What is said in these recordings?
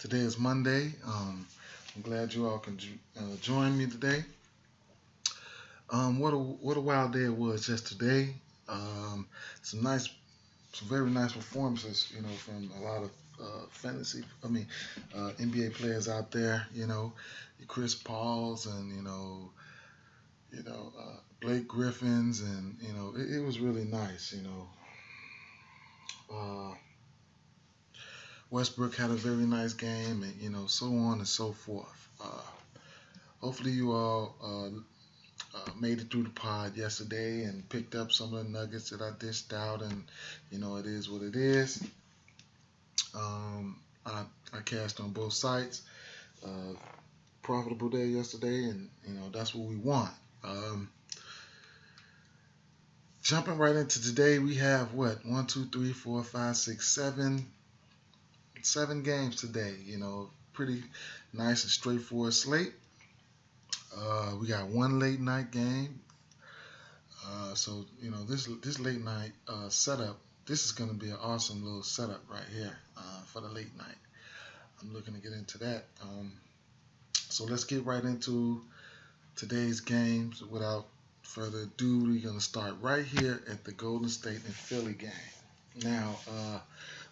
Today is Monday. I'm glad you all can join me today. What a wild day it was yesterday. Um, some nice, some very nice performances, from a lot of fantasy. NBA players out there. Your Chris Pauls and Blake Griffins, and it was really nice. Uh, Westbrook had a very nice game, and so on and so forth. Hopefully, you all made it through the pod yesterday and picked up some of the nuggets that I dished out, and it is what it is. I cashed on both sites. Uh, Profitable day yesterday, and that's what we want. Um, Jumping right into today, we have what 7 games today. Pretty nice and straightforward slate. We got one late night game. So this late night setup. This is going to be an awesome little setup right here for the late night. I'm looking to get into that. So let's get right into today's games. Without further ado, we're going to start right here at the Golden State and Philly game. Now,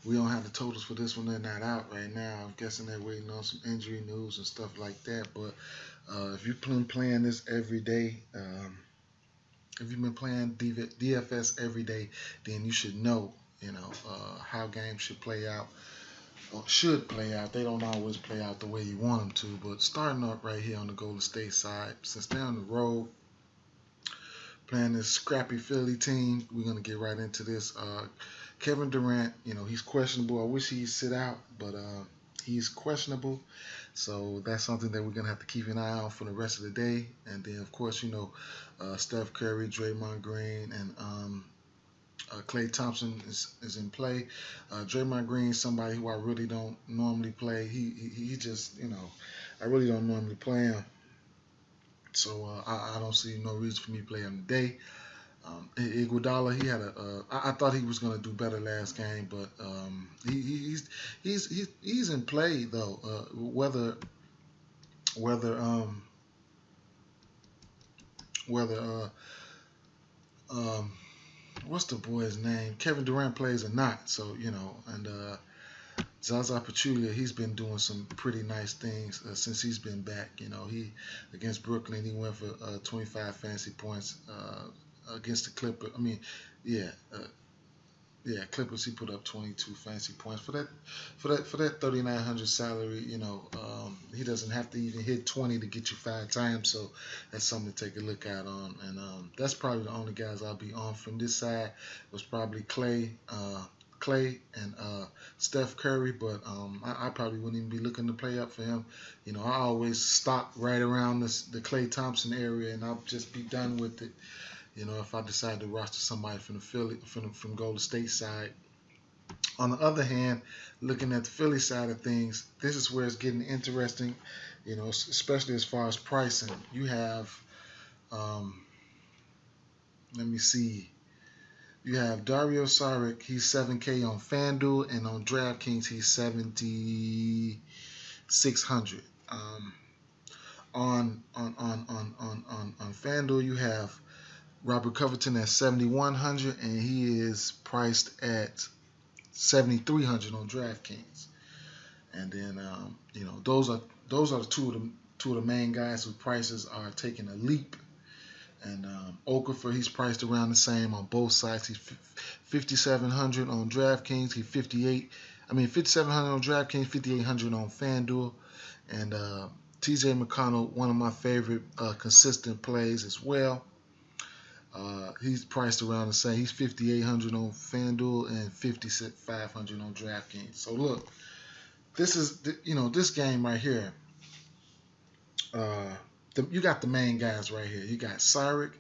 we don't have the totals for this one. They're not out right now. I'm guessing they're waiting on some injury news and stuff like that. But if you've been playing this every day, if you've been playing DFS every day, then you should know, how games should play out. Or should play out. They don't always play out the way you want them to. But starting up right here on the Golden State side, since they're on the road, playing this scrappy Philly team, we're gonna get right into this. Kevin Durant, he's questionable. I wish he'd sit out, but he's questionable. So that's something that we're gonna have to keep an eye on for the rest of the day. And then, of course, Steph Curry, Draymond Green, and Klay Thompson is in play. Draymond Green is somebody who I really don't normally play. He just, I really don't normally play him. So I don't see no reason for me to play him today. Iguodala, he had I thought he was going to do better last game, but he's in play though. Whether um, what's the boy's name? Kevin Durant plays or not. So and Zaza Pachulia, he's been doing some pretty nice things since he's been back. He against Brooklyn, he went for 25 fantasy points. Against the Clippers, yeah, Clippers. He put up 22 fantasy points for that 3,900 salary. He doesn't have to even hit 20 to get you 5 times. So that's something to take a look at on. And that's probably the only guys I'll be on from this side. Was probably Klay and Steph Curry, but I probably wouldn't even be looking to play up for him. I always stop right around the Klay Thompson area, and I'll just be done with it. If I decide to roster somebody from the Philly, from Golden State side. On the other hand, looking at the Philly side of things, this is where it's getting interesting. Especially as far as pricing. You have, let me see. You have Dario Saric. He's 7K on Fanduel, and on DraftKings he's 7,600. On Fanduel you have Robert Covington at 7,100, and he is priced at 7,300 on DraftKings. And then those are the two of the main guys whose prices are taking a leap. And Okafor, he's priced around the same on both sides. He's 5,700 on DraftKings. He's 5,700 on DraftKings, 5,800 on FanDuel. And T.J. McConnell, one of my favorite consistent plays as well. He's priced around the same. He's 5,800 on FanDuel and 5,500 on DraftKings. So look, this is this game right here. You got the main guys right here. You got Saric,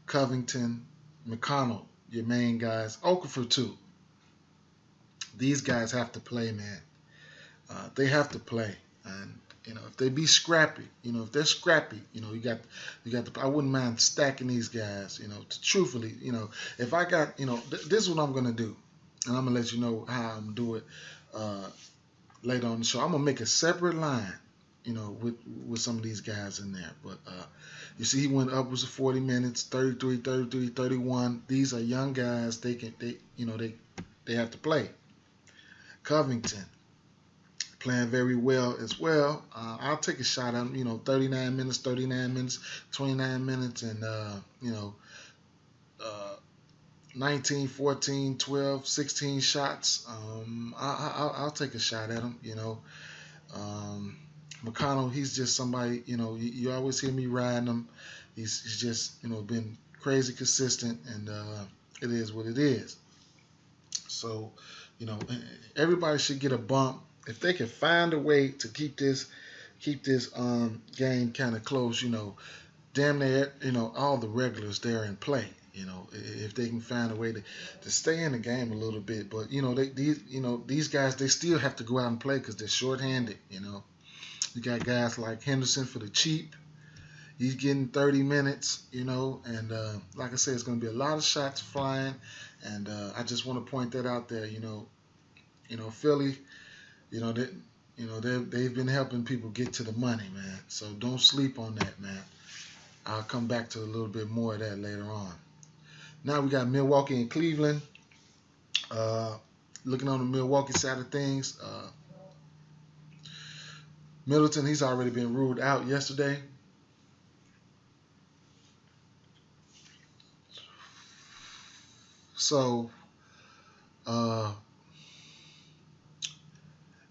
Covington, McConnell, your main guys. Okafor too. These guys have to play, man. They have to play, and if they be scrappy, if they're scrappy, you got I wouldn't mind stacking these guys, truthfully, if I got, this is what I'm gonna do, and I'm gonna let you know how I'm gonna do it. later on the show. I'm gonna make a separate line, with some of these guys in there. But you see, he went upwards of 40 minutes, 33, 33, 31. These are young guys. They have to play. Covington playing very well as well. I'll take a shot at him. 39 minutes, 29 minutes, and uh, 19, 14, 12, 16 shots. I'll take a shot at him. Um, McConnell, he's just somebody. You always hear me riding him. He's just been crazy consistent, and it is what it is. So, everybody should get a bump if they can find a way to keep this game kind of close. Damn near all the regulars there in play. If they can find a way to stay in the game a little bit, but these guys, they still have to go out and play because they're shorthanded. You got guys like Henderson for the cheap. He's getting 30 minutes, and like I said, it's going to be a lot of shots flying, and I just want to point that out there. Philly, they've been helping people get to the money, man. So don't sleep on that, man. I'll come back to a little bit more of that later on. Now we got Milwaukee and Cleveland. Looking on the Milwaukee side of things, Middleton, he's already been ruled out yesterday. So,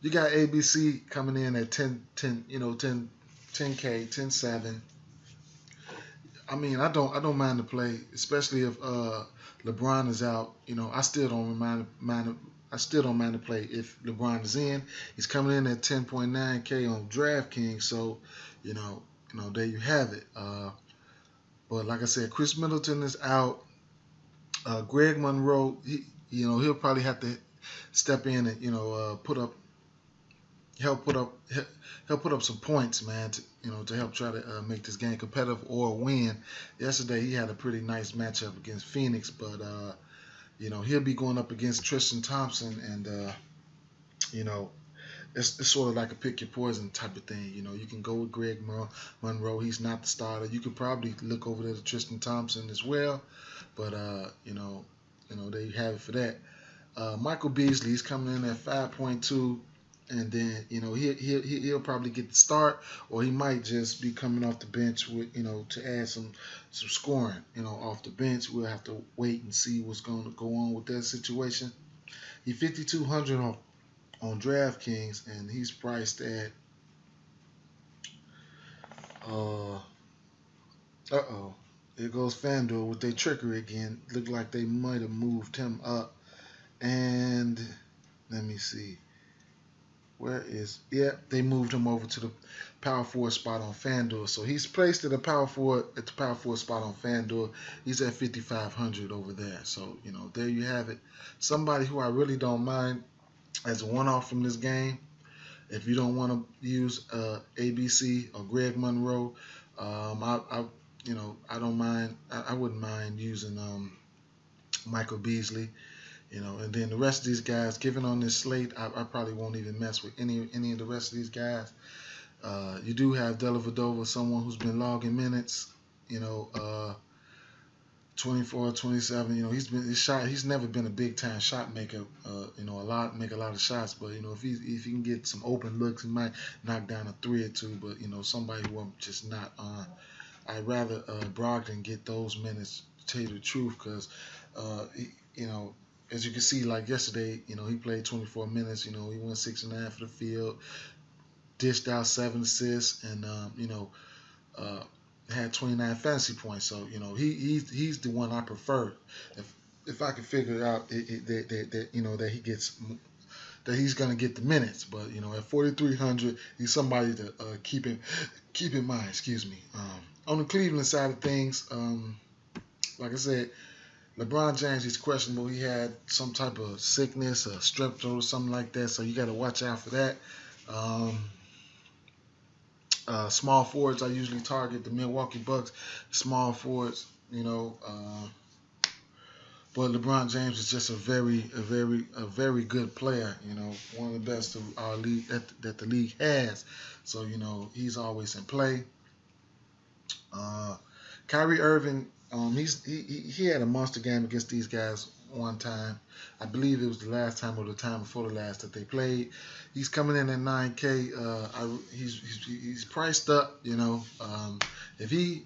you got ABC coming in at 10, 10K, 10-7. I mean, I don't mind the play, especially if LeBron is out. I still don't mind. I still don't mind the play if LeBron is in. He's coming in at 10.9K on DraftKings, so there you have it. But like I said, Chris Middleton is out. Greg Monroe, he'll probably have to step in and help put up some points, man, to help try to make this game competitive or win. Yesterday he had a pretty nice matchup against Phoenix, but he'll be going up against Tristan Thompson, and it's sort of like a pick your poison type of thing. You can go with Greg Monroe. He's not the starter. You could probably look over there to Tristan Thompson as well, but there you have it for that. Michael Beasley, he's coming in at 5.2, and then he'll probably get the start, or he might just be coming off the bench with to add some scoring off the bench. We'll have to wait and see what's going to go on with that situation. He's 5,200 on DraftKings, and he's priced at there goes Fanduel with their trickery again. Looked like they might have moved him up. And let me see. They moved him over to the power forward spot on FanDuel. So he's placed at the power forward spot on FanDuel. He's at 5,500 over there. So, there you have it. Somebody who I really don't mind as a one-off from this game. If you don't want to use ABC or Greg Monroe, I don't mind. I wouldn't mind using Michael Beasley. And then the rest of these guys, given on this slate, I probably won't even mess with any of the rest of these guys. You do have Dellavedova, someone who's been logging minutes. 24, 27. He's never been a big time shot maker. Make a lot of shots. But if he can get some open looks, he might knock down a 3 or 2. But somebody who I'm just not on. I'd rather Brogdon get those minutes, to tell you the truth, because as you can see, like yesterday, he played 24 minutes. He went 6 and 9 for the field, dished out 7 assists, and had 29 fantasy points. So he's the one I prefer. If I can figure out that he gets that he's gonna get the minutes, but at 4,300, he's somebody to keep in mind. Excuse me. On the Cleveland side of things, like I said, LeBron James, he's questionable. He had some type of sickness, a strep throat or something like that, so you got to watch out for that. Small forwards, I usually target the Milwaukee Bucks. Small forwards, But LeBron James is just a very good player. One of the best of our league that the league has. So he's always in play. Uh, Kyrie Irving, he had a monster game against these guys one time. I believe it was the last time or the time before the last that they played. He's coming in at 9K. He's priced up. If he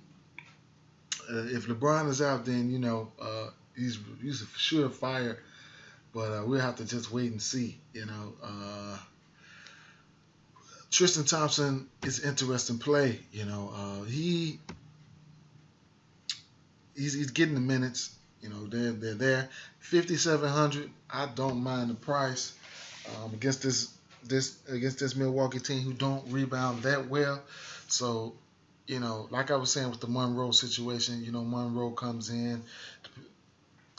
if LeBron is out, then he's a sure fire. But we'll have to just wait and see. Tristan Thompson is interesting play. He's getting the minutes. They're there. 5,700. I don't mind the price against this Milwaukee team who don't rebound that well. So like I was saying with the Monroe situation, Monroe comes in.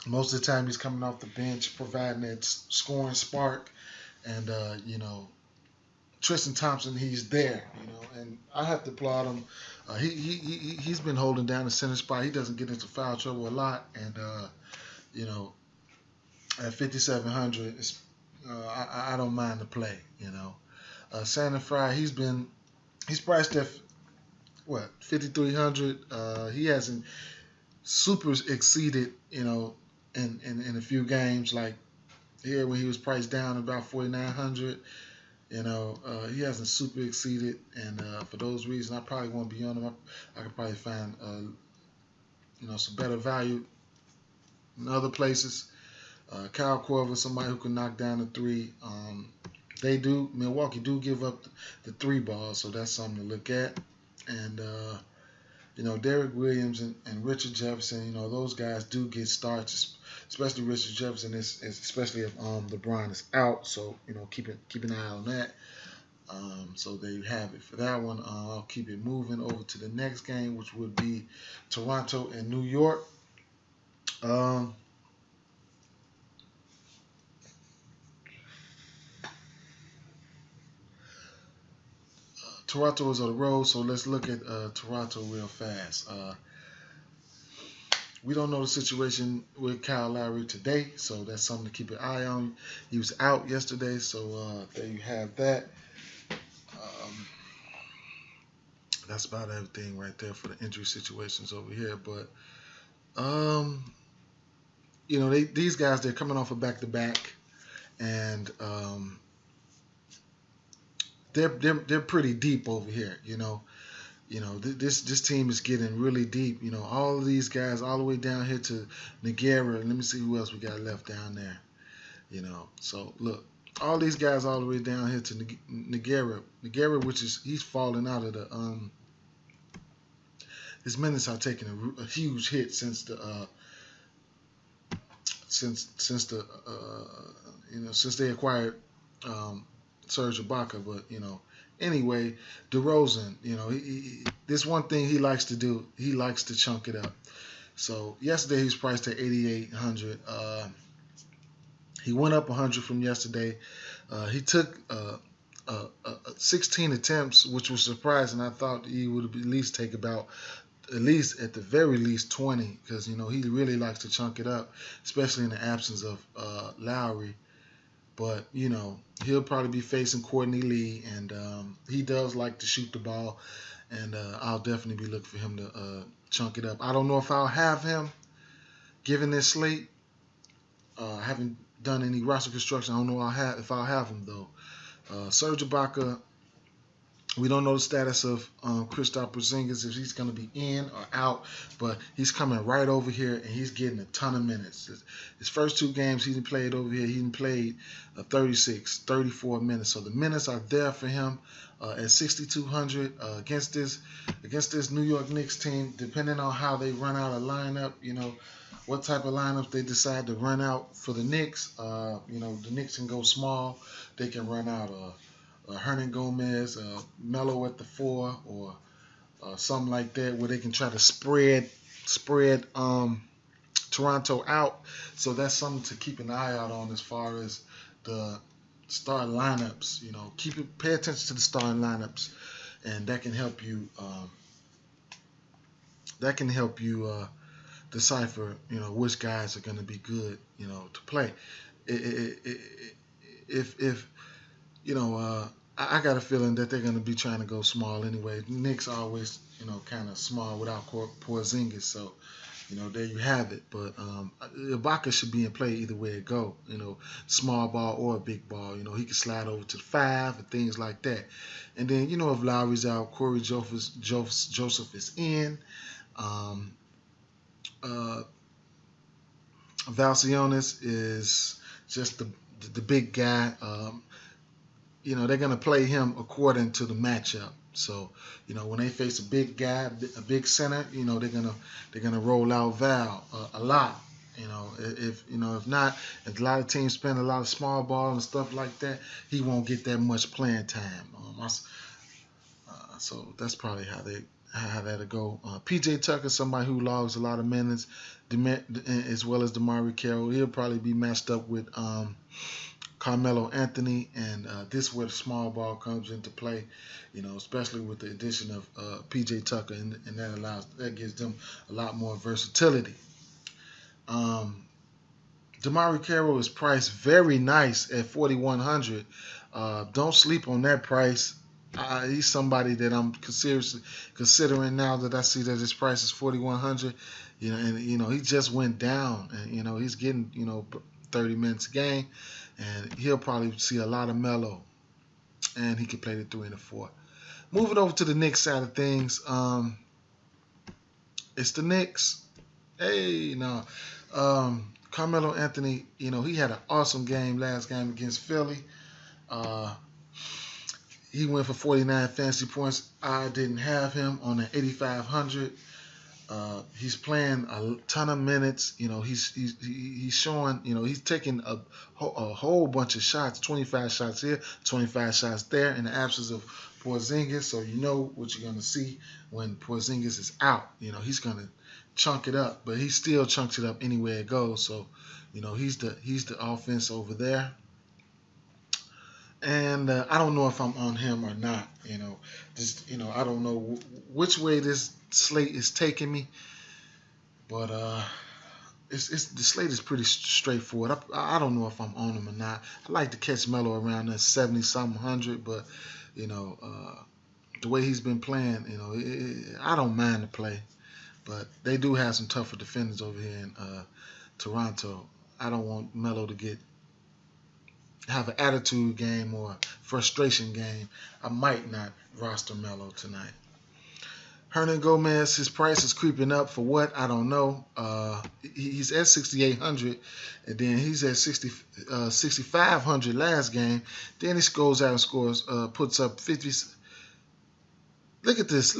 Most of the time he's coming off the bench, providing that scoring spark, and Tristan Thompson, he's there, and I have to applaud him. He's been holding down the center spot. He doesn't get into foul trouble a lot, and at 5,700, I don't mind the play. Santa Fry, he's priced at what 5,300. He hasn't super exceeded, in a few games like here when he was priced down about 4,900. He hasn't super exceeded, and for those reasons, I probably won't be on him. I could probably find, some better value in other places. Kyle Korver, somebody who can knock down the three. Milwaukee do give up the three ball, so that's something to look at. And Derek Williams and Richard Jefferson, those guys do get starts, especially Richard Jefferson, especially if LeBron is out. So, keep an eye on that. So there you have it for that one. I'll keep it moving over to the next game, which would be Toronto and New York. Toronto is on the road, so let's look at Toronto real fast. We don't know the situation with Kyle Lowry today, so that's something to keep an eye on. He was out yesterday, so there you have that. That's about everything right there for the injury situations over here. But, these guys, they're coming off a back-to-back, and they're pretty deep over here. This team is getting really deep. All of these guys all the way down here to Niagara. Let me see who else we got left down there. So look, all these guys all the way down here to Niagara, which is he's falling out of the his minutes are taking a huge hit since they acquired Serge Ibaka. But anyway, DeRozan, this one thing he likes to do, he likes to chunk it up. So yesterday he was priced at 8,800. He went up 100 from yesterday. He took 16 attempts, which was surprising. I thought he would at least take at the very least 20, because he really likes to chunk it up, especially in the absence of Lowry. But he'll probably be facing Courtney Lee, and he does like to shoot the ball, and I'll definitely be looking for him to chunk it up. I don't know if I'll have him given this slate. I haven't done any roster construction. I don't know if I'll have him though. Serge Ibaka, we don't know the status of Kristaps Porzingis, if he's going to be in or out, but he's coming right over here and he's getting a ton of minutes. His first two games he played over here, he played 36, 34 minutes. So the minutes are there for him at 6,200 against this New York Knicks team. Depending on how they run out a lineup, what type of lineup they decide to run out for the Knicks. The Knicks can go small. They can run out Hernan Gomez, Melo at the 4, or something like that, where they can try to spread Toronto out. So that's something to keep an eye out on as far as the starting lineups. Pay attention to the starting lineups, and that can help you. decipher, which guys are going to be good, to play. If I got a feeling that they're going to be trying to go small anyway. Knicks always, kind of small without Porzingis, so there you have it. But Ibaka should be in play either way it go. Small ball or a big ball. He can slide over to the 5 and things like that. And then if Lowry's out, Corey Joseph is in. Valanciunas is just the big guy. They're going to play him according to the matchup. So, when they face a big guy, a big center, they're gonna roll out Val a lot. If not, if a lot of teams spend a lot of small ball and stuff like that, he won't get that much playing time. So that's probably how that'll go. PJ Tucker, somebody who logs a lot of minutes, as well as DeMarre Carroll. He'll probably be matched up with Carmelo Anthony, and this is where the small ball comes into play, especially with the addition of PJ Tucker, and that gives them a lot more versatility. DeMarre Carroll is priced very nice at $4,100. Don't sleep on that price. He's somebody that I'm considering now that I see that his price is $4,100. And he just went down, and he's getting 30 minutes a game. And he'll probably see a lot of Melo, and he can play the 3 and the 4. Moving over to the Knicks side of things, it's the Knicks. Hey, no, Carmelo Anthony, he had an awesome game last game against Philly. He went for 49 fantasy points. I didn't have him on an 8,500. He's playing a ton of minutes. He's showing. He's taking a whole bunch of shots. 25 shots here, 25 shots there, in the absence of Porzingis. So what you're gonna see when Porzingis is out. He's gonna chunk it up, but he still chunks it up anywhere it goes. So, he's the offense over there. And I don't know if I'm on him or not. I don't know which way this slate is taking me, but the slate is pretty straightforward. I don't know if I'm on him or not. I like to catch Melo around that 70-something hundred, but the way he's been playing, I don't mind the play. But they do have some tougher defenders over here in Toronto. I don't want Melo to have an attitude game or frustration game. I might not roster Melo tonight. Hernan Gomez, his price is creeping up for what? I don't know. He's at 6,800, and then he's at 6,500 last game. Then he goes out and scores, puts up 50. Look at this.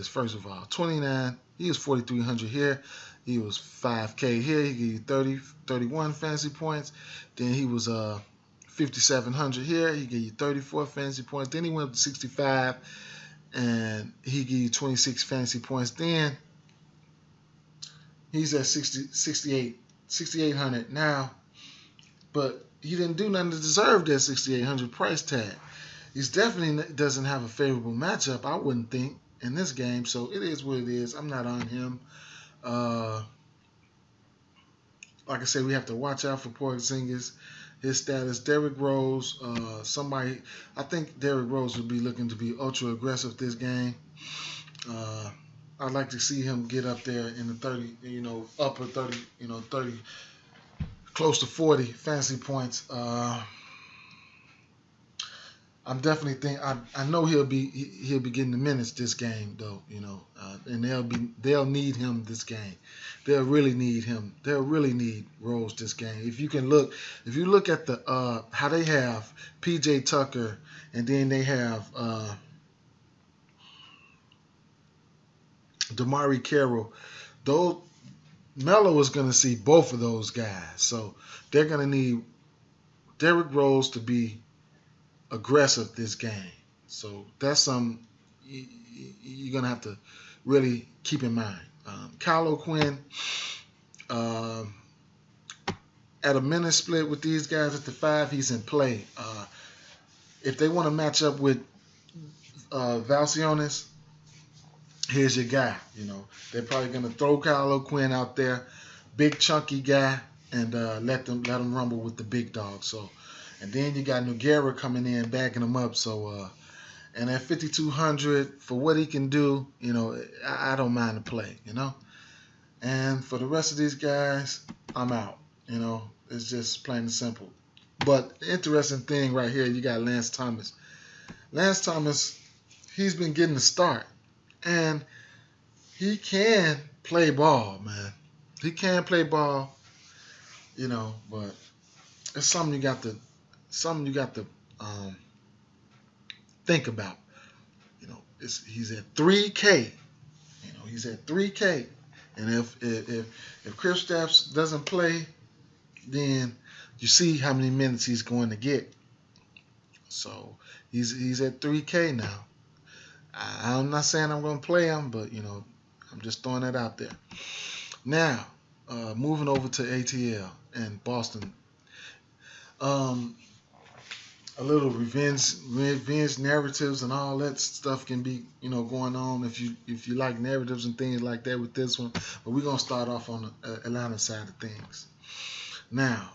First of all, 29. He was 4,300 here. He was 5K here. He gave you 30, 31 fantasy points. Then he was 5,700 here. He gave you 34 fantasy points. Then he went up to 65, and he gave you 26 fantasy points. Then he's at 6,800 now, but he didn't do nothing to deserve that 6,800 price tag. He definitely doesn't have a favorable matchup, I wouldn't think, in this game. So it is what it is. I'm not on him. Like I said, we have to watch out for Porzingis. His status, Derrick Rose, I think Derrick Rose would be looking to be ultra aggressive this game. I'd like to see him get up there in the 30, upper 30, 30, close to 40 fantasy points. I'm definitely I know he'll be getting the minutes this game though, and they'll need him this game. They'll really need him. They'll really need Rose this game. If you look at the how they have PJ Tucker, and then they have DeMarre Carroll, Melo is going to see both of those guys. So they're going to need Derrick Rose to be aggressive this game. So that's something you're going to have to really keep in mind. Kyle O'Quinn, at a minute split with these guys at the 5, he's in play. If they want to match up with Valanciunas, here's your guy. They're probably gonna throw Kylo Quinn out there, big chunky guy, and let them rumble with the big dog. So, and then you got Nogueira coming in, backing him up. So, and at 5,200 for what he can do, I don't mind the play. And for the rest of these guys, I'm out. It's just plain and simple. But the interesting thing right here, you got Lance Thomas. Lance Thomas, he's been getting the start, and he can play ball, man. He can play ball, but it's something you got to think about. He's at 3K. He's at 3K, and if Kristaps doesn't play, then you see how many minutes he's going to get. So he's at 3K now. I'm not saying I'm going to play him, but I'm just throwing that out there. Now, moving over to ATL and Boston. A little revenge narratives and all that stuff can be going on if you like narratives and things like that with this one. But we're gonna start off on the Atlanta side of things. Now,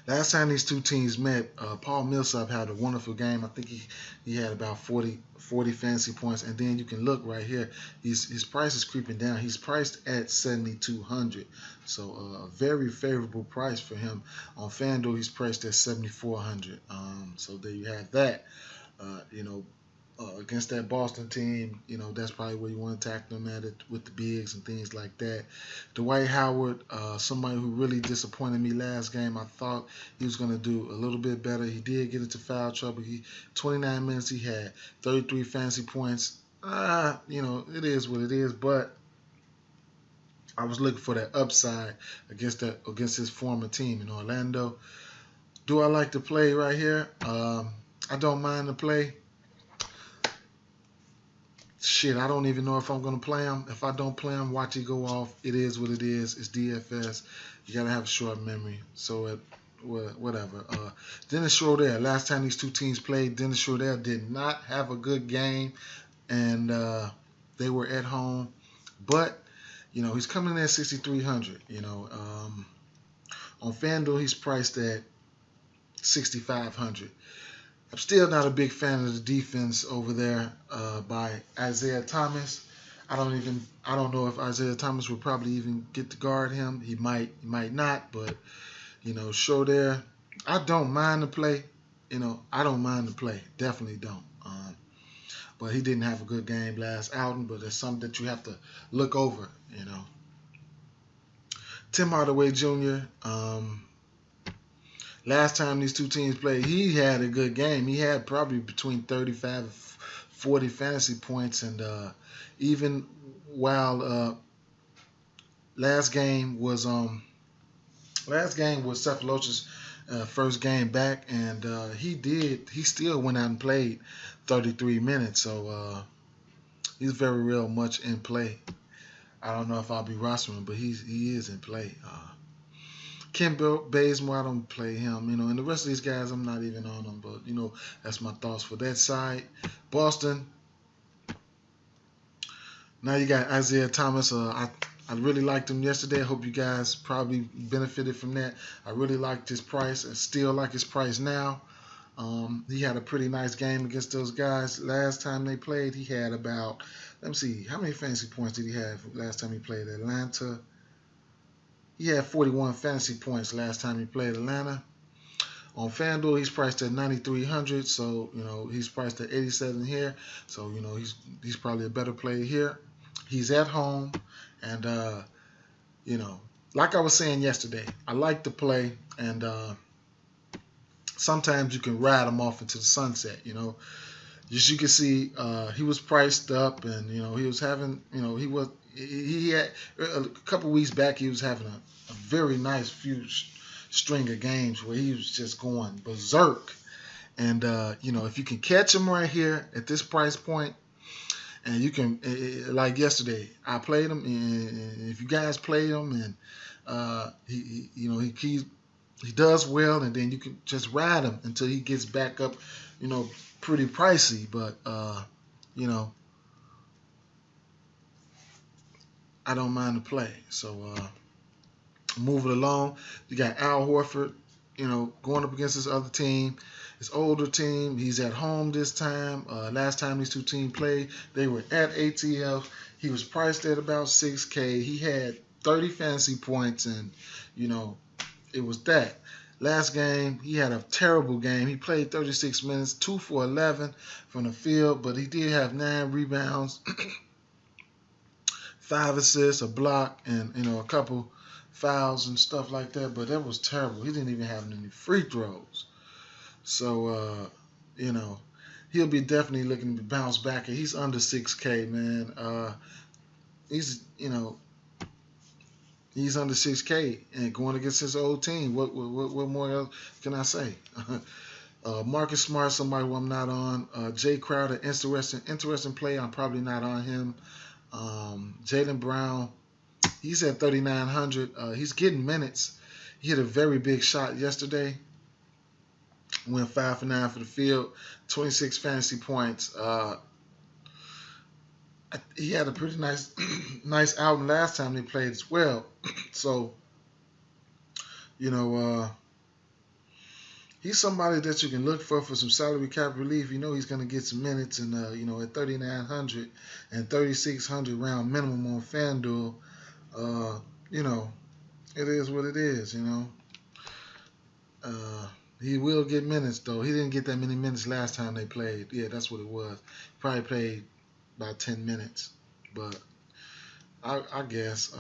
last time these two teams met, Paul Millsap had a wonderful game. I think he had about 40 fantasy points. And then you can look right here. His price is creeping down. He's priced at 7,200. So a very favorable price for him. On Fanduel, he's priced at 7,400. So there you have that. Against that Boston team, that's probably where you want to attack them at it with the bigs and things like that. Dwight Howard, somebody who really disappointed me last game. I thought he was going to do a little bit better. He did get into foul trouble. 29 minutes, he had 33 fantasy points. It is what it is, but I was looking for that upside against his former team in Orlando. Do I like to play right here? I don't mind the play. Shit, I don't even know if I'm going to play him. If I don't play him, watch it go off. It is what it is. It's DFS. You got to have a short memory. So, whatever. Dennis Schroeder, last time these two teams played, Dennis Schroeder did not have a good game. And they were at home. But, he's coming in at 6,300. On FanDuel, he's priced at 6,500. I'm still not a big fan of the defense over there by Isaiah Thomas. I don't know if Isaiah Thomas would probably even get to guard him. He might not, but Schroeder, I don't mind the play. I don't mind the play. Definitely don't. But he didn't have a good game last outing, but it's something that you have to look over. Tim Hardaway Jr. Last time these two teams played, he had a good game. He had probably between 35 and 40 fantasy points. And even while last game was Cephalos's first game back, and he still went out and played 33 minutes. So he's very real much in play. I don't know if I'll be rostering him, but he is in play. Ken Bazemore, I don't play him, and the rest of these guys, I'm not even on them, but, that's my thoughts for that side. Boston, now you got Isaiah Thomas. I really liked him yesterday. I hope you guys probably benefited from that. I really liked his price. I still like his price now. He had a pretty nice game against those guys. Last time they played, he had about, let me see, how many fantasy points did he have last time he played Atlanta? He had 41 fantasy points last time he played Atlanta. On FanDuel, he's priced at 9,300, so he's priced at 87 here. So he's probably a better player here. He's at home, and like I was saying yesterday, I like to play, and sometimes you can ride him off into the sunset. As you can see, he was priced up, and he was having, he had a couple weeks back, he was having a very nice few string of games where he was just going berserk. And if you can catch him right here at this price point, and you can, like yesterday, I played him, and if you guys played him, and he does well, and then you can just ride him until he gets back up, pretty pricey. But you know, I don't mind the play. So moving along, you got Al Horford, going up against this other team. His older team, he's at home this time. Last time these two teams played, they were at ATL. He was priced at about 6K. He had 30 fantasy points, and, it was that. Last game, he had a terrible game. He played 36 minutes, 2 for 11 from the field, but he did have 9 rebounds, 5 assists, a block, and, a couple fouls and stuff like that. But that was terrible. He didn't even have any free throws. So, he'll be definitely looking to bounce back. He's under 6K, man. He's, he's under 6K and going against his old team. What more else can I say? Marcus Smart, somebody who I'm not on. Jay Crowder, interesting play. I'm probably not on him. Jaylen Brown, he's at 3,900. He's getting minutes. He hit a very big shot yesterday. Went 5 for 9 for the field, 26 fantasy points. He had a pretty nice nice outing last time they played as well. So, he's somebody that you can look for some salary cap relief. He's going to get some minutes, and at 3,900 and 3,600 round minimum on Fanduel, it is what it is. He will get minutes though. He didn't get that many minutes last time they played. Yeah, that's what it was. Probably played about 10 minutes, but I guess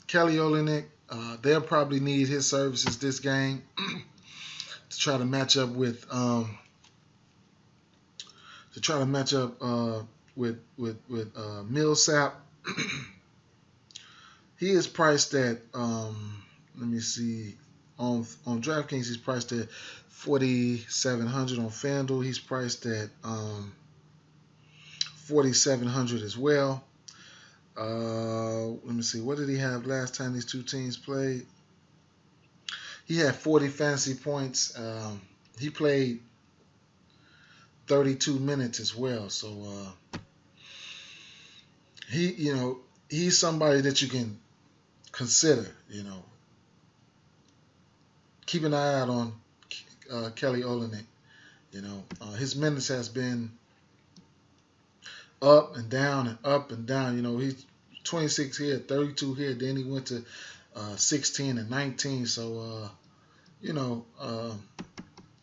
Kelly Olynyk, they'll probably need his services this game to try to match up with Millsap. He is priced at let me see, on DraftKings he's priced at 4,700. On FanDuel he's priced at 4,700 as well. Let me see, what did he have last time these two teams played? He had 40 fantasy points. He played 32 minutes as well. So he's somebody that you can consider. Keep an eye out on Kelly Olynyk. His minutes has been up and down and up and down. He's 26 here, 32 here. Then he went to 16 and 19. So,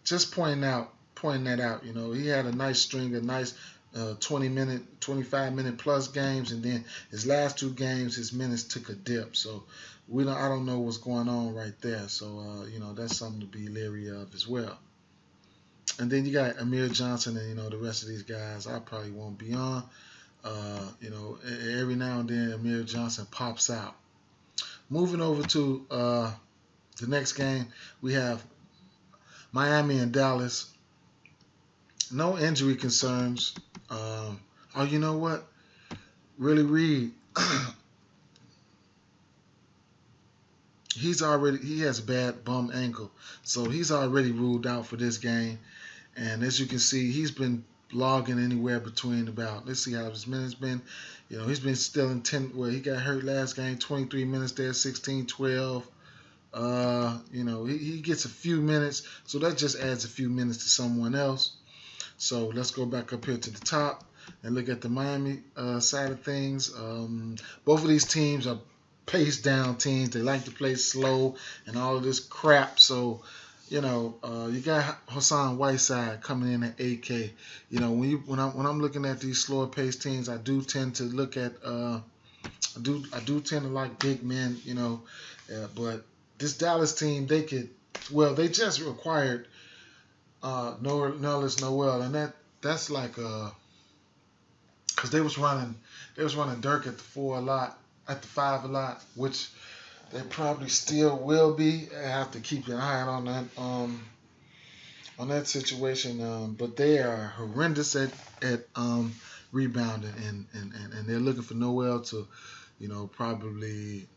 just pointing that out. He had a nice string of nice 20-minute, 25-minute plus games, and then his last 2 games, his minutes took a dip. So I don't know what's going on right there. So that's something to be leery of as well. And then you got Amir Johnson and the rest of these guys I probably won't be on. Every now and then Amir Johnson pops out. Moving over to the next game, we have Miami and Dallas. No injury concerns. You know what? Willie Reed, he has a bad bum ankle, so he's already ruled out for this game. And as you can see, he's been logging anywhere between about, let's see how his minutes been. He's been still in 10, he got hurt last game, 23 minutes there, 16, 12. He gets a few minutes, so that just adds a few minutes to someone else. So let's go back up here to the top and look at the Miami side of things. Both of these teams are pace down teams. They like to play slow and all of this crap. So, you got Hassan Whiteside coming in at 8K. When I'm looking at these slower paced teams, I do tend to look at I do tend to like big men. But this Dallas team, they just required Nerlens Noel, and that's like because they was running Dirk at the 4 a lot, at the 5 a lot, which they probably still will be. I have to keep an eye on that situation. But they are horrendous at rebounding, and they're looking for Noel to, probably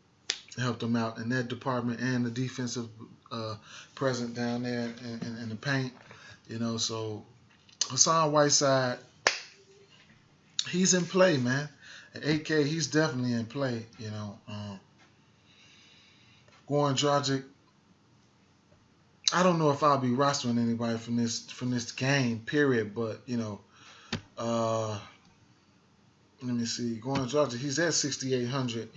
help them out in that department and the defensive presence down there in the paint. So Hassan Whiteside, he's in play, man. At 8K, he's definitely in play. Goran Dragic, I don't know if I'll be rostering anybody from this game, period. But uh, let me see. Goran Dragic, he's at 6,800.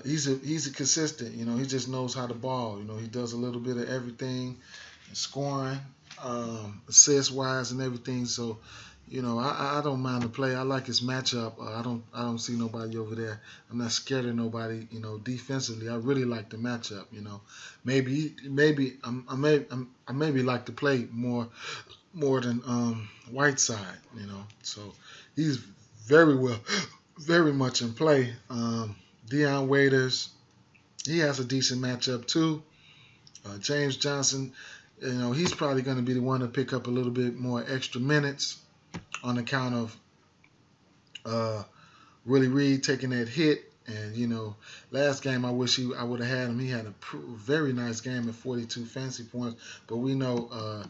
He's a consistent. He just knows how to ball. He does a little bit of everything, scoring, assist wise, and everything. So, I don't mind the play. I like his matchup. I don't see nobody over there. I'm not scared of nobody. Defensively, I really like the matchup. Maybe I maybe like to play more than Whiteside. So he's very much in play. Deion Waiters, he has a decent matchup too. James Johnson, he's probably going to be the one to pick up a little bit more extra minutes on account of Willie Reed taking that hit. And last game I wish I would have had him. He had a very nice game at 42 fantasy points, but we know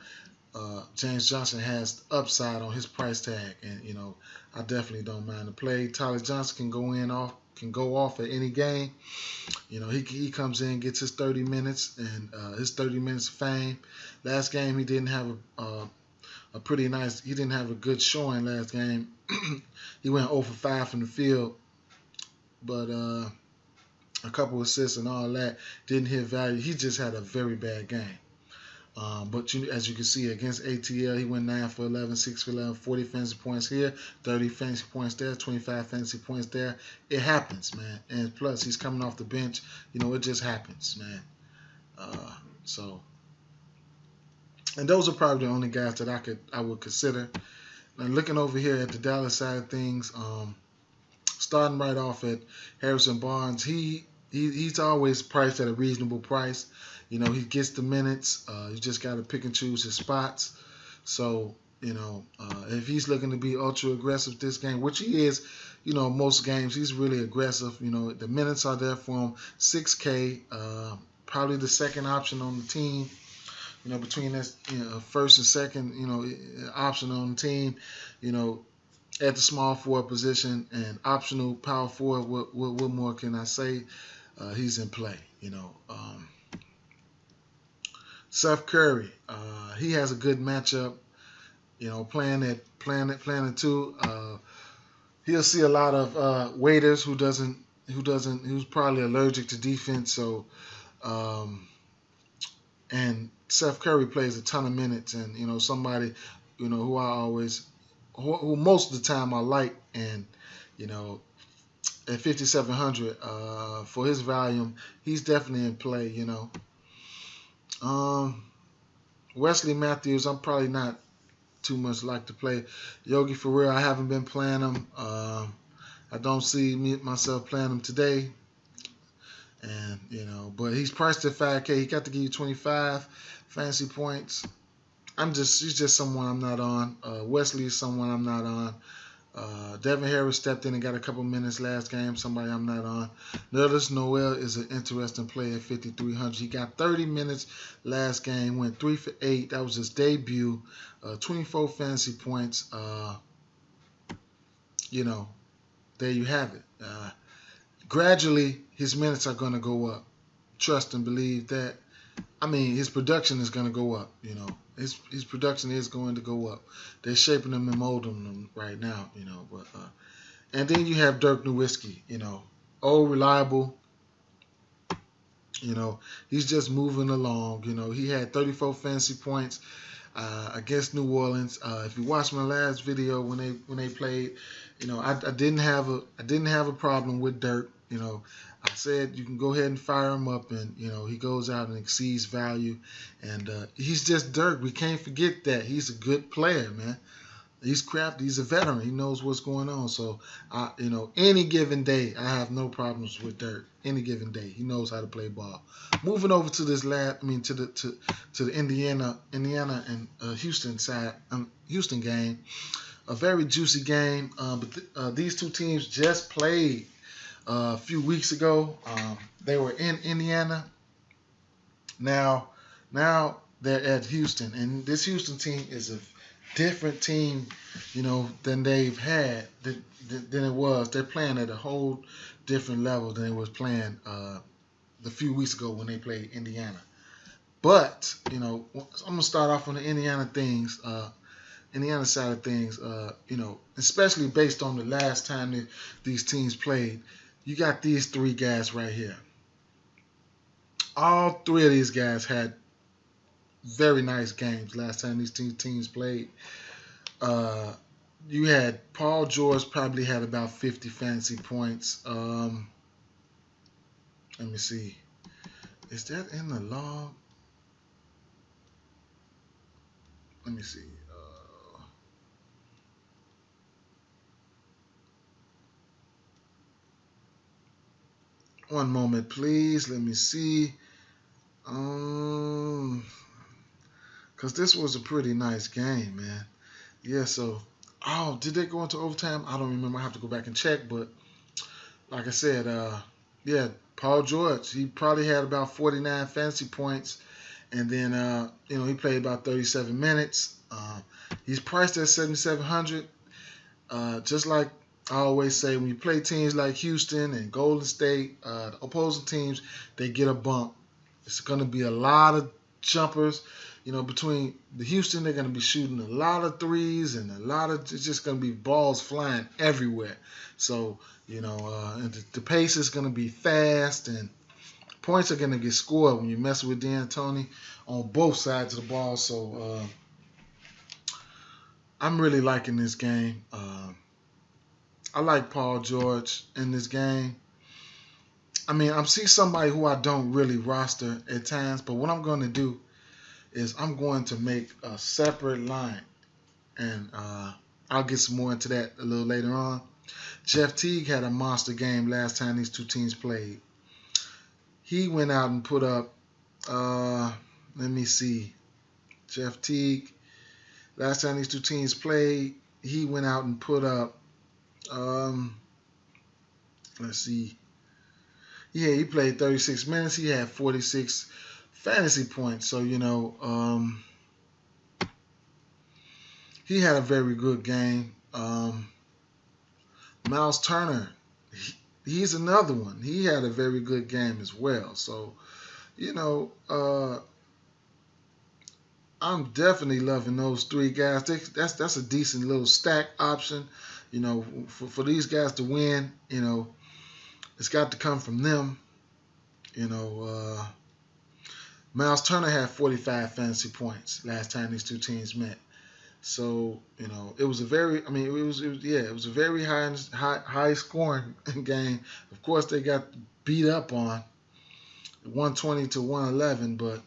James Johnson has upside on his price tag, and I definitely don't mind the play. Tyler Johnson can go off at any game. He comes in, gets his 30 minutes and his 30 minutes of fame. Last game he didn't have he didn't have a good showing last game. He went 0 for 5 from the field, but a couple assists and all that didn't hit value. He just had a very bad game. But as you can see, against ATL, he went 9 for 11, 6 for 11, 40 fantasy points here, 30 fantasy points there, 25 fantasy points there. It happens, man. And plus, he's coming off the bench. It just happens, man. And those are probably the only guys that I would consider. And looking over here at the Dallas side of things, starting right off at Harrison Barnes, he's always priced at a reasonable price. He gets the minutes. You just got to pick and choose his spots. So, if he's looking to be ultra aggressive this game, which he is, most games, he's really aggressive. The minutes are there for him. 6K, probably the second option on the team. Between this, first and second, option on the team, at the small forward position and optional power forward. What more can I say? He's in play. Seth Curry, he has a good matchup. Playing at 2. He'll see a lot of waiters who's probably allergic to defense. So, and Seth Curry plays a ton of minutes, and somebody, who I always, who most of the time I like, and at 5,700 for his volume, he's definitely in play. Wesley Matthews, I'm probably not too much like to play. Yogi Ferrell, I haven't been playing him. I don't see myself playing him today. And, but he's priced at 5K. He got to give you 25 fantasy points. He's just someone I'm not on. Wesley is someone I'm not on. Devin Harris stepped in and got a couple minutes last game. Somebody I'm not on. Nerlens Noel is an interesting play at 5,300. He got 30 minutes last game. Went 3 for 8. That was his debut. 24 fantasy points. There you have it. Gradually, his minutes are going to go up. Trust and believe that. His production is going to go up. His production is going to go up. They're shaping him and molding him right now. But and then you have Dirk Nowitzki. Old, reliable. He's just moving along. He had 34 fantasy points against New Orleans. If you watched my last video when they played, I didn't have a problem with Dirk. I said you can go ahead and fire him up, and he goes out and exceeds value, and he's just Dirk. We can't forget that he's a good player, man. He's crafty. He's a veteran. He knows what's going on. So, any given day, I have no problems with Dirk. Any given day, he knows how to play ball. Moving over to this to the Indiana and Houston side, Houston game, a very juicy game. But these two teams just played a few weeks ago. They were in Indiana. Now they're at Houston, and this Houston team is a different team, than they've had than it was. They're playing at a whole different level than they was playing the few weeks ago when they played Indiana. But I'm gonna start off on the Indiana side of things. Especially based on the last time that these teams played. You got these three guys right here. All three of these guys had very nice games last time these teams played. Uh, you had Paul George probably had about 50 fantasy points. Let me see. Is that in the log? Let me see. One moment, please. Let me see. Because this was a pretty nice game, man. Yeah, so. Oh, did they go into overtime? I don't remember. I have to go back and check. But like I said, yeah, Paul George, he probably had about 49 fantasy points. And then, he played about 37 minutes. He's priced at 7,700. Just like I always say, when you play teams like Houston and Golden State, the opposing teams, they get a bump. It's going to be a lot of jumpers. Between the Houston, they're going to be shooting a lot of threes and it's just going to be balls flying everywhere. So, and the pace is going to be fast and points are going to get scored when you mess with D'Antoni on both sides of the ball. So, I'm really liking this game. I like Paul George in this game. I mean, I'm seeing somebody who I don't really roster at times, but what I'm going to do is I'm going to make a separate line, and I'll get some more into that a little later on. Jeff Teague had a monster game last time these two teams played. He went out and put up, let me see, Jeff Teague, last time these two teams played, he went out and put up, let's see, yeah, he played 36 minutes. He had 46 fantasy points. So, he had a very good game. Miles Turner, he's another one. He had a very good game as well. So, I'm definitely loving those three guys. That's a decent little stack option. For these guys to win, it's got to come from them. Miles Turner had 45 fantasy points last time these two teams met. So, it was a very, I mean, it was a very high scoring game. Of course, they got beat up on 120 to 111, but,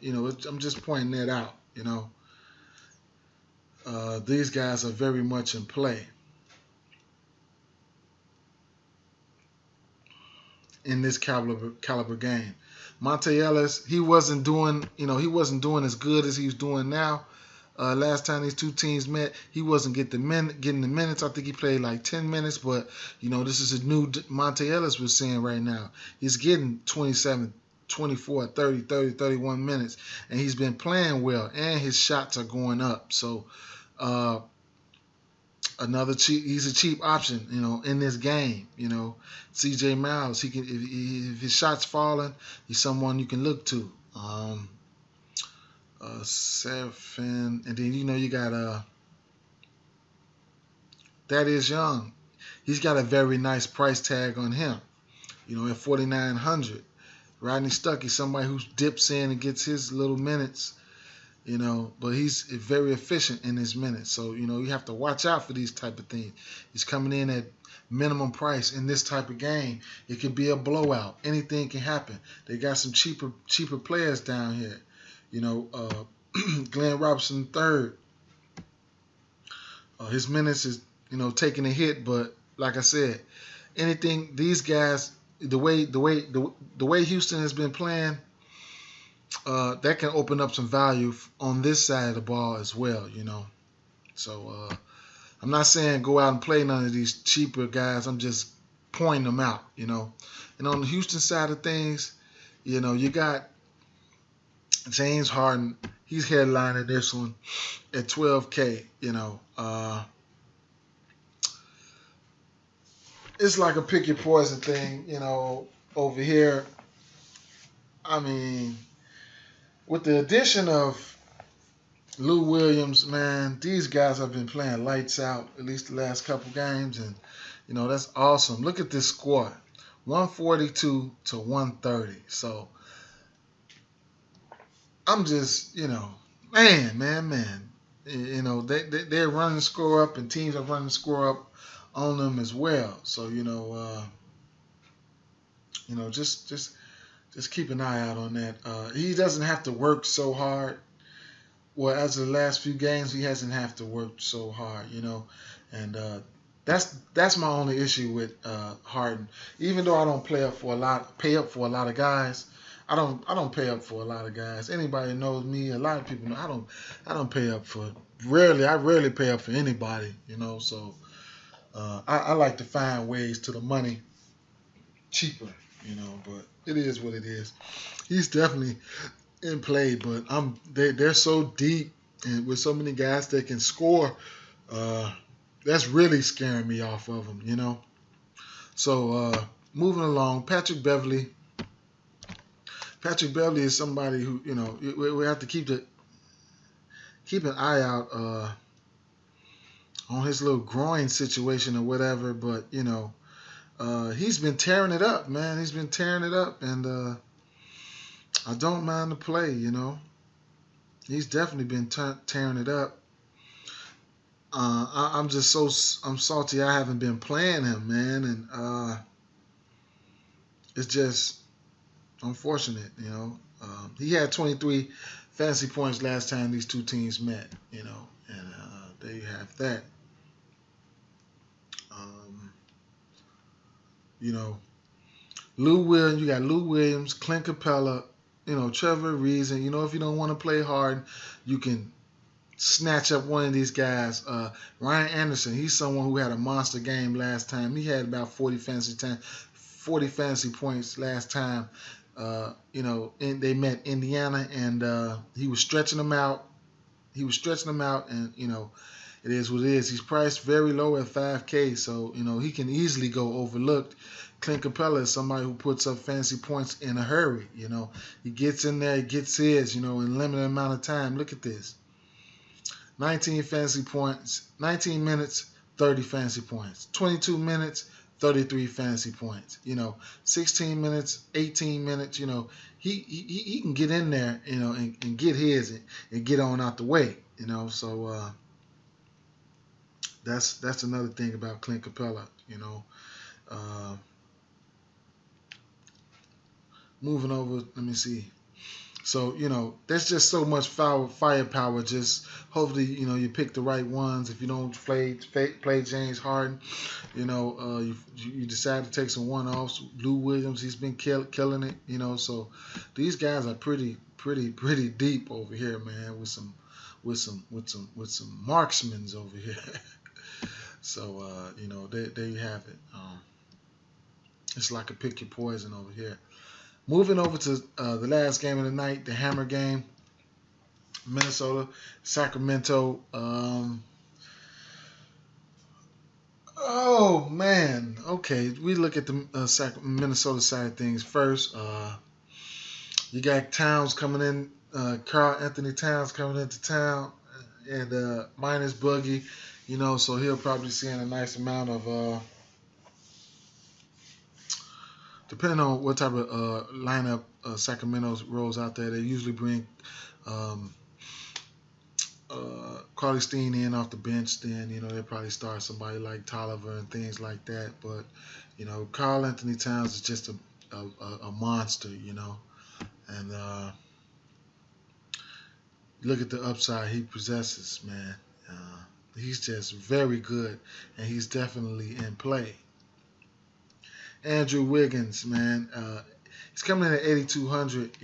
I'm just pointing that out, These guys are very much in play in this caliber game. Monte Ellis, he wasn't doing as good as he's doing now. Last time these two teams met, he wasn't getting the minutes. I think he played like 10 minutes, but this is a new Monte Ellis we're seeing right now. He's getting 27, 24, 30, 31 minutes, and he's been playing well, and his shots are going up. So he's a cheap option, in this game. CJ Miles, he can if his shots falling, he's someone you can look to. 7, and then you got that is Young. He's got a very nice price tag on him. At 4,900. Rodney Stuckey, somebody who dips in and gets his little minutes. But he's very efficient in his minutes. So, you have to watch out for these type of things. He's coming in at minimum price in this type of game. It could be a blowout. Anything can happen. They got some cheaper players down here. Glenn Robinson III. His minutes is, taking a hit, but like I said, these guys, the way Houston has been playing, that can open up some value on this side of the ball as well, So I'm not saying go out and play none of these cheaper guys. I'm just pointing them out, And on the Houston side of things, you got James Harden. he's headlining this one at 12K. It's like a pick your poison thing. Over here. I mean, with the addition of Lou Williams, man, these guys have been playing lights out at least the last couple games, and that's awesome. Look at this score, 142 to 130. So I'm just, man. They're running the score up, and teams are running the score up on them as well. So just keep an eye out on that. He doesn't have to work so hard. Well, as of the last few games, he hasn't have to work so hard, and that's my only issue with Harden. Even though I don't pay up for a lot of guys. I don't pay up for a lot of guys. Anybody knows me. A lot of people know I don't pay up for. I rarely pay up for anybody, So I like to find ways to the money cheaper, But it is what it is. He's definitely in play, but they're so deep and with so many guys that can score. That's really scaring me off of them, So moving along, Patrick Beverley. Patrick Beverley is somebody who we have to keep an eye out on his little groin situation or whatever. But he's been tearing it up, man. He's been tearing it up, and I don't mind the play. He's definitely been tearing it up. I'm salty. I haven't been playing him, man, and it's just unfortunate, He had 23 fantasy points last time these two teams met, and there you have that. Lou Williams, you got Lou Williams, Clint Capella, Trevor Reeves, and if you don't want to play hard, you can snatch up one of these guys. Ryan Anderson, he's someone who had a monster game last time. He had about 40 fantasy points last time. They met Indiana, and he was stretching them out. And it is what it is. He's priced very low at 5K, so he can easily go overlooked. Clint Capella is somebody who puts up fantasy points in a hurry. He gets in there, gets his, in a limited amount of time. Look at this: 19 fantasy points, 19 minutes, 30 fantasy points, 22 minutes. 33 fantasy points, 16 minutes, 18 minutes, he can get in there, and get his and get on out the way, so that's another thing about Clint Capella, moving over, let me see. So, there's just so much firepower. Just hopefully, you pick the right ones. If you don't play James Harden, you decide to take some one-offs. Lou Williams, he's been killing it, So these guys are pretty deep over here, man, with some marksmen over here. So, there you have it. It's like a pick your poison over here. Moving over to the last game of the night, the Hammer game, Minnesota, Sacramento. Oh, man. Okay, we look at the Minnesota side of things first. You got Towns coming in, Karl Anthony Towns coming into town, and minus Boogie, so he'll probably see a nice amount of... Depending on what type of lineup Sacramento rolls out there, they usually bring Carly Steen in off the bench. Then they'll probably start somebody like Tolliver and things like that. But Karl Anthony Towns is just a monster. And look at the upside he possesses, man. He's just very good, and he's definitely in play. Andrew Wiggins, man, he's coming in at 8,200.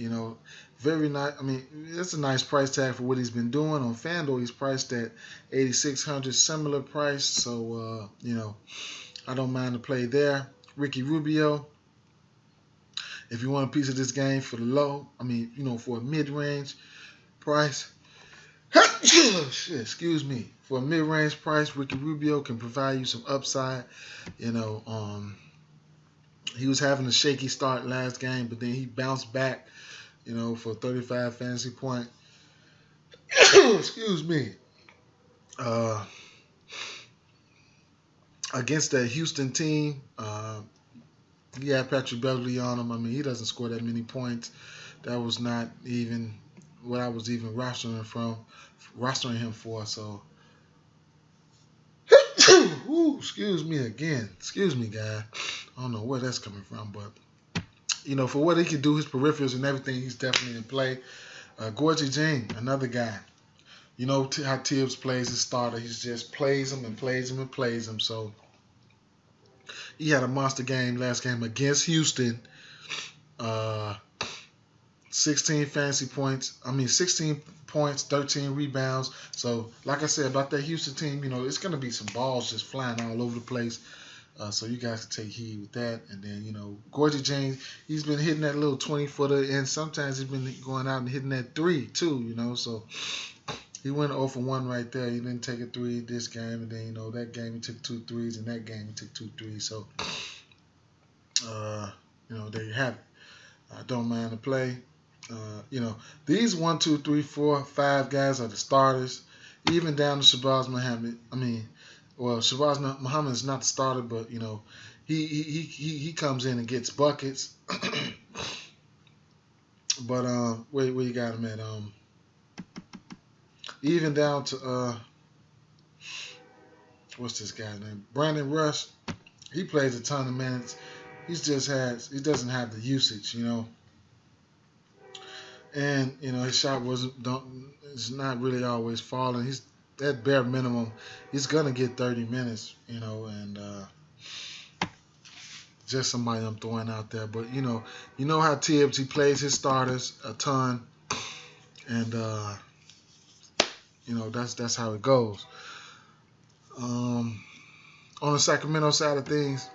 Very nice. I mean, that's a nice price tag for what he's been doing on Fanduel. He's priced at 8,600, similar price. So I don't mind the play there. Ricky Rubio, if you want a piece of this game for the low, for a mid-range price, Shit, excuse me. For a mid-range price, Ricky Rubio can provide you some upside. You know, he was having a shaky start last game, but then he bounced back. You know, for 35 fantasy point. Excuse me. Uh, Against that Houston team, he had Patrick Beverly on him. I mean, he doesn't score that many points. That was not even what I was even rostering him for. So, ooh, excuse me again. Excuse me, guy. I don't know where that's coming from, but you know, for what he can do, his peripherals and everything, he's definitely in play. Gorgie Jane, another guy. You know how Tibbs plays his starter. He just plays him and plays him and plays him. So he had a monster game last game against Houston. Uh, 16 fantasy points. 16 points, 13 rebounds. So, like I said about that Houston team, you know, it's going to be some balls just flying all over the place. So you guys can take heed with that. And then, you know, Gorgie James, he's been hitting that little 20-footer, and sometimes he's been going out and hitting that 3 too, you know. So he went 0 for 1 right there. He didn't take a 3 this game. And then, you know, that game he took 2 threes, and that game he took 2 threes. So, you know, there you have it. I don't mind the play. You know, these 1, 2, 3, 4, 5 guys are the starters. Even down to Shabazz Muhammad. Shabazz Muhammad is not the starter, but you know, he comes in and gets buckets. But where you got him at? Even down to what's this guy's name? Brandon Rush. He plays a ton of minutes. He doesn't have the usage, you know. And you know his shot is not really always falling. He's at bare minimum. He's gonna get 30 minutes, you know, and just somebody I'm throwing out there. But you know how Tibbs, he plays his starters a ton, and you know that's how it goes. On the Sacramento side of things,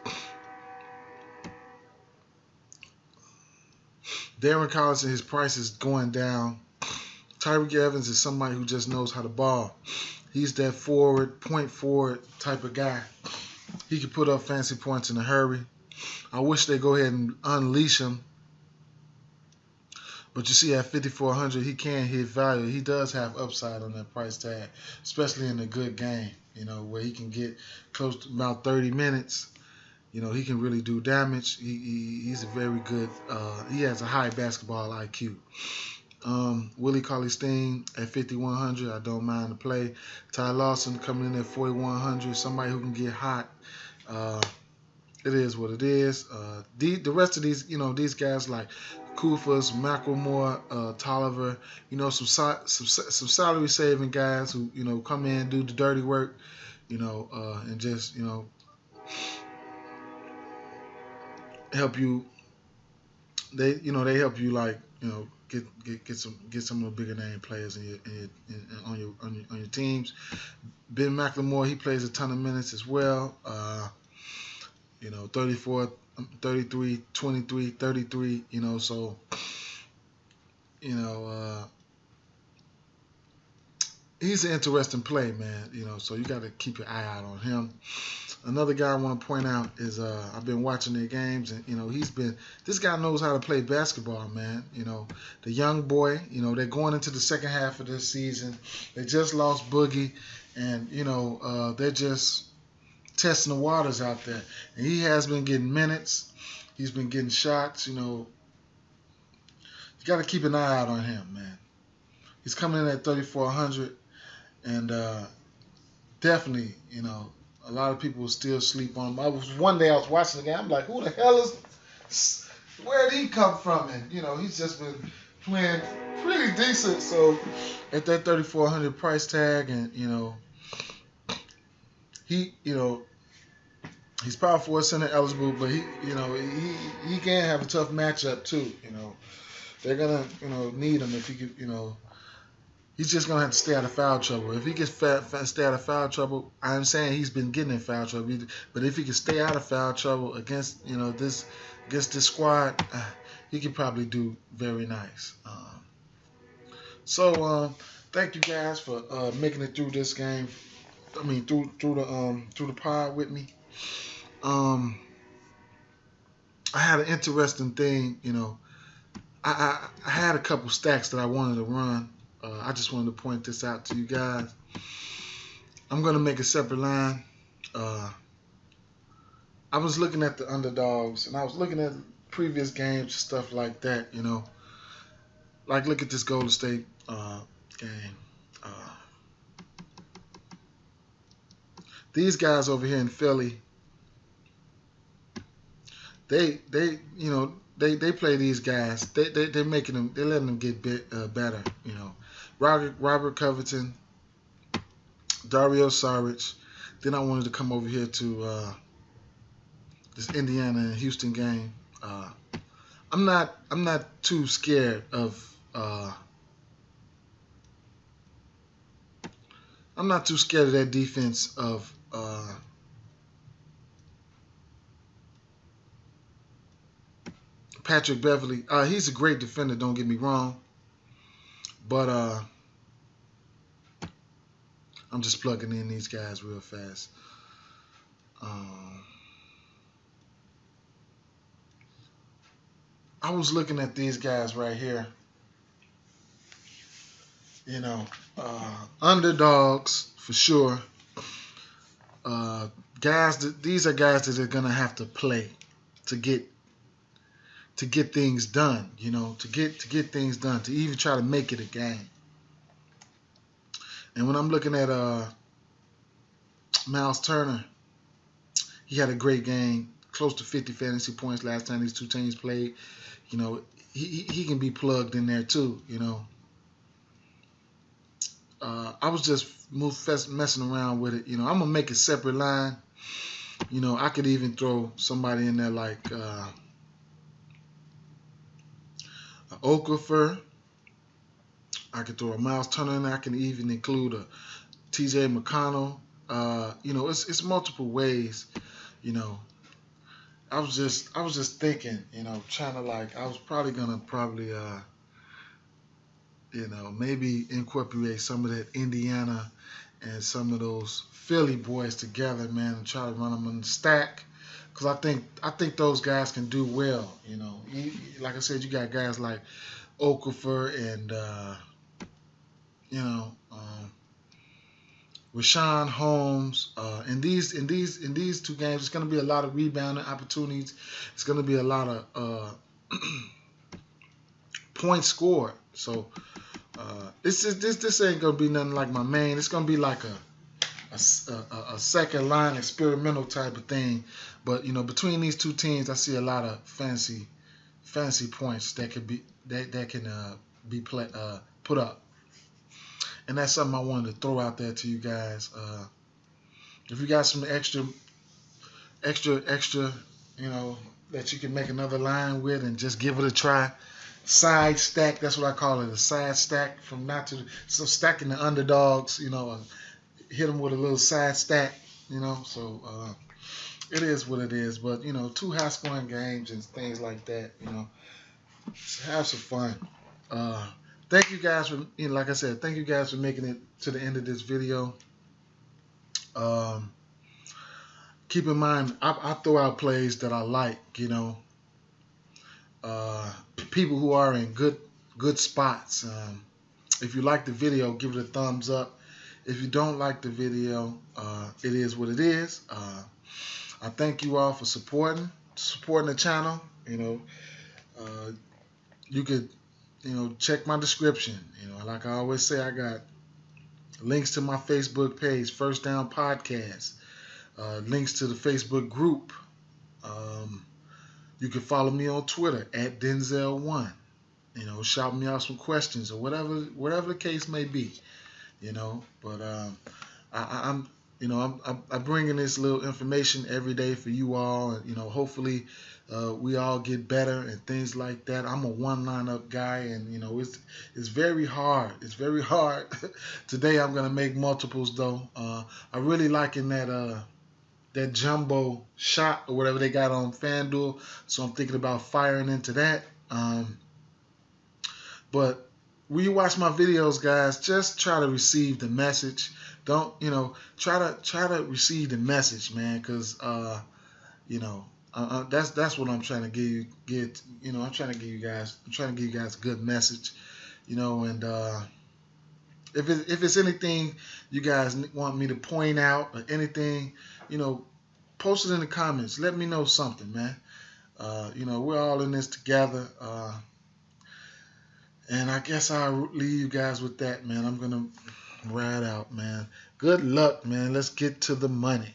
Darren Collison, his price is going down. Tyreek Evans is somebody who just knows how to ball. He's that point forward type of guy. He can put up fancy points in a hurry. I wish they go ahead and unleash him. But you see, at 5,400, he can hit value. He does have upside on that price tag, especially in a good game, you know, where he can get close to about 30 minutes. You know, he can really do damage. He's a very good, he has a high basketball IQ. Willie Cauley-Stein at 5,100, I don't mind the play. Ty Lawson coming in at 4,100, somebody who can get hot. It is what it is. The rest of these, you know, these guys like Kufas, McElmore, Tolliver, you know, some salary saving guys who, you know, come in, do the dirty work, you know, and just, you know, help you. They help you, like, you know, get some of the bigger name players on your teams. Ben McLemore, he plays a ton of minutes as well. You know, 34, 33, 23, 33, you know, so, you know, he's an interesting play, man, you know, so you got to keep your eye out on him. Another guy I want to point out is I've been watching their games, and, you know, this guy knows how to play basketball, man. You know, the young boy, you know, they're going into the second half of this season. They just lost Boogie, and, you know, they're just testing the waters out there. And he has been getting minutes. He's been getting shots, you know. You got to keep an eye out on him, man. He's coming in at 3,400, and definitely, you know, a lot of people still sleep on him. One day I was watching the game. I'm like, who the hell is? Where did he come from? And you know, he's just been playing pretty decent. So at that 3,400 price tag, and you know, he's power forward center eligible, but he can have a tough matchup too. You know, they're gonna need him if he could. You know, he's just going to have to stay out of foul trouble. If he gets stay out of foul trouble, I'm saying he's been getting in foul trouble. But if he can stay out of foul trouble against this squad, he could probably do very nice. So thank you guys for making it through this game. I mean, through the pod with me. Um, I had an interesting thing. I had a couple stacks that I wanted to run. I just wanted to point this out to you guys. I'm gonna make a separate line. Uh, I was looking at the underdogs, and I was looking at previous games, stuff like that. Like look at this Golden State game. Uh, these guys over here in Philly, they play these guys. They're making them. They're letting them get better. Robert Covington, Dario Saric. Then I wanted to come over here to this Indiana and Houston game. I'm not too scared of. I'm not too scared of that defense of Patrick Beverly. He's a great defender. Don't get me wrong, but I'm just plugging in these guys real fast. I was looking at these guys right here. Underdogs for sure. These are guys that are gonna have to play to get things done. To get things done, to even try to make it a game. And when I'm looking at Miles Turner, he had a great game, close to 50 fantasy points last time these two teams played. He can be plugged in there too. I was just messing around with it. I'm gonna make a separate line. I could even throw somebody in there like Okafor. I could throw a Miles Turner in there. I can even include a TJ McConnell. It's multiple ways. I was just thinking. Trying to I was gonna maybe incorporate some of that Indiana and some of those Philly boys together, man, and try to run them in the stack. Because I think those guys can do well. Like I said, you got guys like Okafor and Rashawn Holmes. In these two games, it's going to be a lot of rebounding opportunities. It's going to be a lot of points scored. So this ain't gonna be nothing like my main. It's gonna be like a second line experimental type of thing. But between these two teams, I see a lot of fancy points that can be put up, and that's something I wanted to throw out there to you guys. If you got some extra, that you can make another line with and just give it a try. Side stack, that's what I call it, a side stack so stacking the underdogs, hit them with a little side stack, so it is what it is. But, two high scoring games and things like that, have some fun. Thank you guys for, like I said, thank you guys for making it to the end of this video. Keep in mind, I throw out plays that I like, people who are in good spots. If you like the video, give it a thumbs up. If you don't like the video, it is what it is. I thank you all for supporting the channel. You could check my description. Like I always say, I got links to my Facebook page, Firstdown Podcast, links to the Facebook group. You can follow me on Twitter at Denzel1. Shout me out some questions or whatever the case may be. But I'm bringing this little information every day for you all, and hopefully we all get better and things like that. I'm a one lineup guy, and it's very hard. It's very hard. Today I'm gonna make multiples though. I really liking that jumbo shot or whatever they got on FanDuel, so I'm thinking about firing into that. But when you watch my videos, guys, just try to receive the message. Don't, try to receive the message, man, because that's what I'm trying to I'm trying to give you guys a good message, and if it's anything you guys want me to point out or anything, post it in the comments. Let me know something, man. We're all in this together. And I guess I'll leave you guys with that, man. I'm going to ride out, man. Good luck, man. Let's get to the money.